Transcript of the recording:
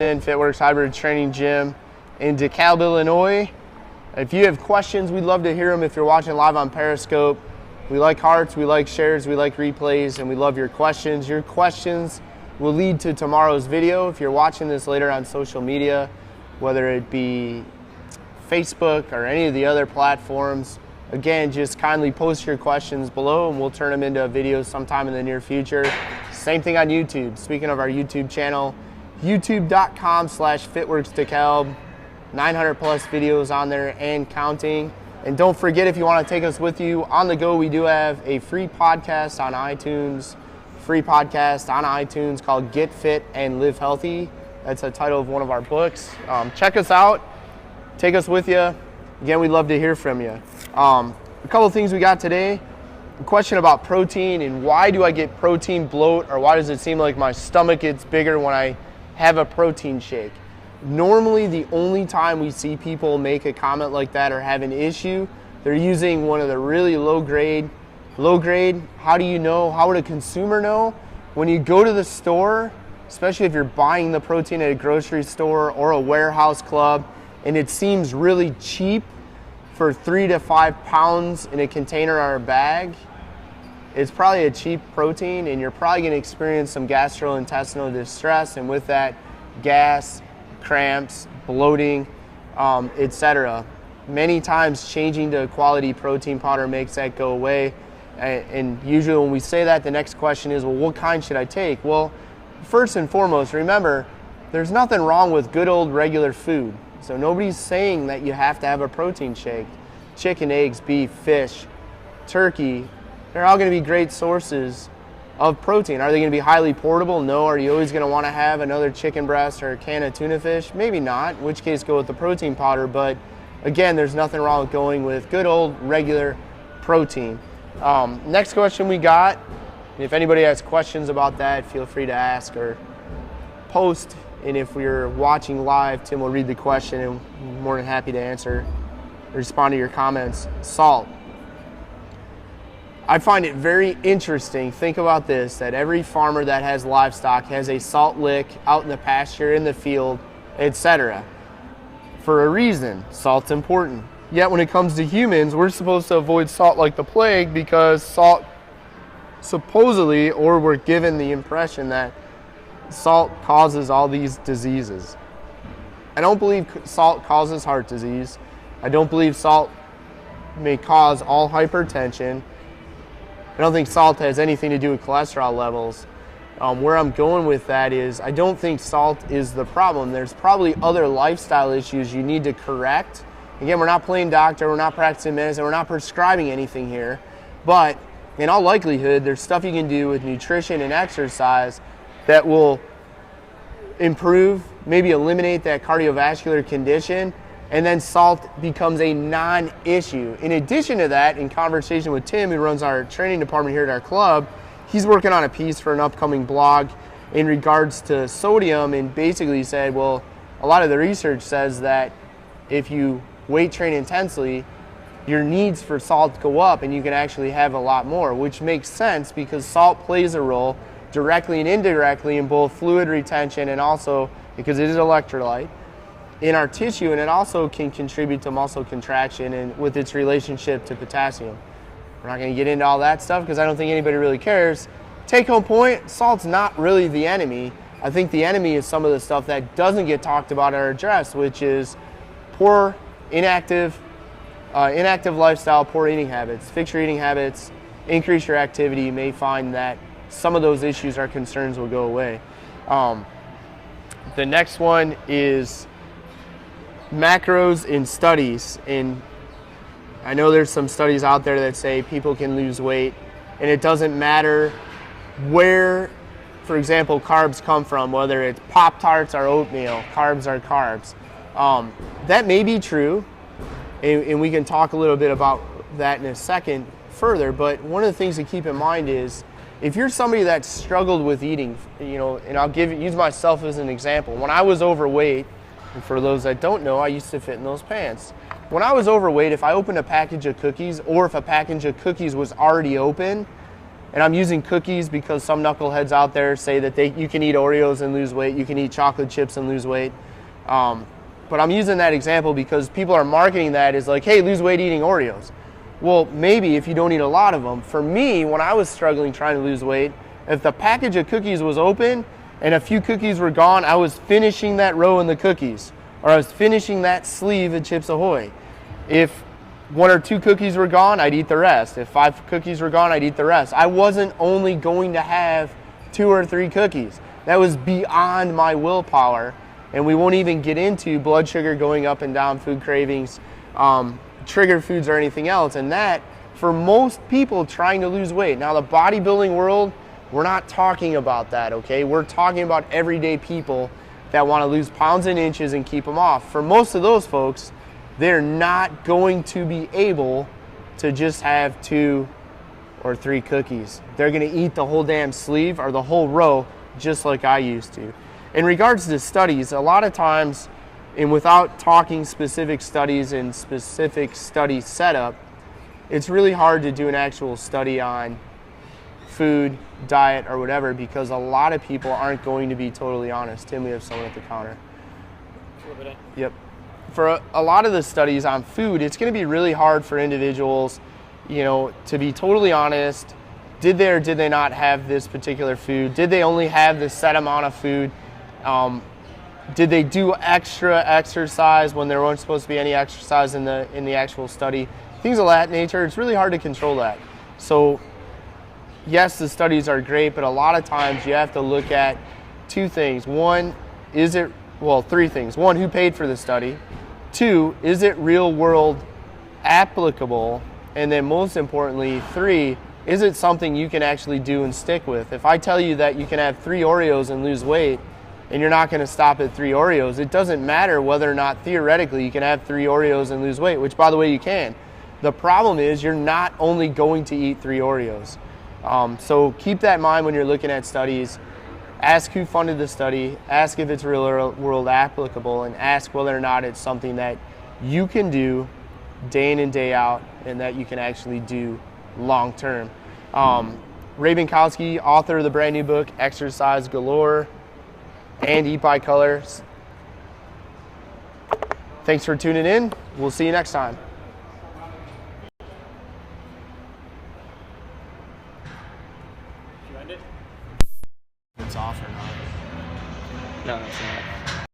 in FitWorkz Hybrid Training Gym in DeKalb, Illinois. If you have questions, we'd love to hear them. If you're watching live on Periscope, we like hearts, we like shares, we like replays, and we love your questions. Your questions will lead to tomorrow's video. If you're watching this later on social media, whether it be Facebook or any of the other platforms, again, just kindly post your questions below and we'll turn them into a video sometime in the near future. Same thing on YouTube. Speaking of our YouTube channel, youtube.com/FitWorkzDeKalb, 900 plus videos on there and counting. And don't forget, if you want to take us with you on the go, we do have a free podcast on iTunes, called Get Fit and Live Healthy. That's the title of one of our books. Check us out, take us with you. Again, we'd love to hear from you. A couple of things we got today. A question about protein and why do I get protein bloat, or why does it seem like my stomach gets bigger when I have a protein shake? Normally, the only time we see people make a comment like that or have an issue, they're using one of the really low grade. How do you know? How would a consumer know? When you go to the store, especially if you're buying the protein at a grocery store or a warehouse club, and it seems really cheap for 3 to 5 pounds in a container or a bag, it's probably a cheap protein, and you're probably going to experience some gastrointestinal distress, and with that, gas, cramps, bloating, etc. Many times changing to a quality protein powder makes that go away. And usually when we say that, the next question is, well, what kind should I take? Well, first and foremost, remember, there's nothing wrong with good old regular food. So nobody's saying that you have to have a protein shake. Chicken, eggs, beef, fish, turkey, they're all going to be great sources of protein. Are they going to be highly portable? No. Are you always going to want to have another chicken breast or a can of tuna fish? Maybe not, in which case go with the protein powder. But again, there's nothing wrong with going with good old regular protein. Next question we got, if anybody has questions about that, feel free to ask or post. And if we're watching live, Tim will read the question and I'm more than happy to answer, respond to your comments. Salt. I find it very interesting, think about this, that every farmer that has livestock has a salt lick out in the pasture, in the field, etc. For a reason. Salt's important. Yet when it comes to humans, we're supposed to avoid salt like the plague because salt supposedly, or we're given the impression that salt causes all these diseases. I don't believe salt causes heart disease. I don't believe salt may cause all hypertension. I don't think salt has anything to do with cholesterol levels. Where I'm going with that is I don't think salt is the problem. There's probably other lifestyle issues you need to correct. Again, we're not playing doctor, we're not practicing medicine, we're not prescribing anything here. But in all likelihood, there's stuff you can do with nutrition and exercise that will improve, maybe eliminate that cardiovascular condition, and then salt becomes a non-issue. In addition to that, in conversation with Tim, who runs our training department here at our club, he's working on a piece for an upcoming blog in regards to sodium, and basically said, well, a lot of the research says that if you weight train intensely, your needs for salt go up and you can actually have a lot more, which makes sense because salt plays a role directly and indirectly in both fluid retention and also, because it is electrolyte, in our tissue, and it also can contribute to muscle contraction and with its relationship to potassium. We're not going to get into all that stuff because I don't think anybody really cares. Take home point, salt's not really the enemy. I think the enemy is some of the stuff that doesn't get talked about or addressed, which is poor, inactive lifestyle, poor eating habits. Fix your eating habits, increase your activity. You may find that some of those issues or concerns will go away. The next one is macros in studies. And I know there's some studies out there that say people can lose weight and it doesn't matter where, for example, carbs come from, whether it's Pop-Tarts or oatmeal, carbs are carbs. That may be true, and we can talk a little bit about that in a second further, but one of the things to keep in mind is if you're somebody that struggled with eating, and I'll use myself as an example. When I was overweight, and for those that don't know, I used to fit in those pants. When I was overweight, if I opened a package of cookies, or if a package of cookies was already open, And I'm using cookies because some knuckleheads out there say that you can eat Oreos and lose weight, you can eat chocolate chips and lose weight. But I'm using that example because people are marketing that as like, hey, lose weight eating Oreos. Well, maybe if you don't eat a lot of them. For me, when I was struggling trying to lose weight, if the package of cookies was open and a few cookies were gone, I was finishing that row in the cookies, or I was finishing that sleeve of Chips Ahoy. If 1 or 2 cookies were gone, I'd eat the rest. If 5 cookies were gone, I'd eat the rest. I wasn't only going to have 2 or 3 cookies. That was beyond my willpower. And we won't even get into blood sugar going up and down, food cravings, trigger foods or anything else. And that, for most people trying to lose weight. Now, the bodybuilding world, we're not talking about that, okay? We're talking about everyday people that want to lose pounds and inches and keep them off. For most of those folks, they're not going to be able to just have 2 or 3 cookies. They're going to eat the whole damn sleeve or the whole row just like I used to. In regards to studies, a lot of times, and without talking specific studies and specific study setup, it's really hard to do an actual study on food, diet, or whatever, because a lot of people aren't going to be totally honest. Tim, we have someone at the counter. Yep. For a lot of the studies on food, it's going to be really hard for individuals, to be totally honest. Did they or did they not have this particular food? Did they only have this set amount of food? Did they do extra exercise when there weren't supposed to be any exercise in the actual study? Things of that nature. It's really hard to control that. So yes, the studies are great, but a lot of times you have to look at 2 things. 1, 3 things. 1, who paid for the study? 2, is it real world applicable? And then most importantly, 3, is it something you can actually do and stick with? If I tell you that you can have 3 Oreos and lose weight, and you're not going to stop at 3 Oreos, it doesn't matter whether or not theoretically you can have 3 Oreos and lose weight, which by the way you can. The problem is you're not only going to eat 3 Oreos. So keep that in mind when you're looking at studies. Ask who funded the study, ask if it's real world applicable, and ask whether or not it's something that you can do day in and day out and that you can actually do long term. Ray Binkowski, author of the brand new book, Exercise Galore and Eat by Color. Thanks for tuning in. We'll see you next time.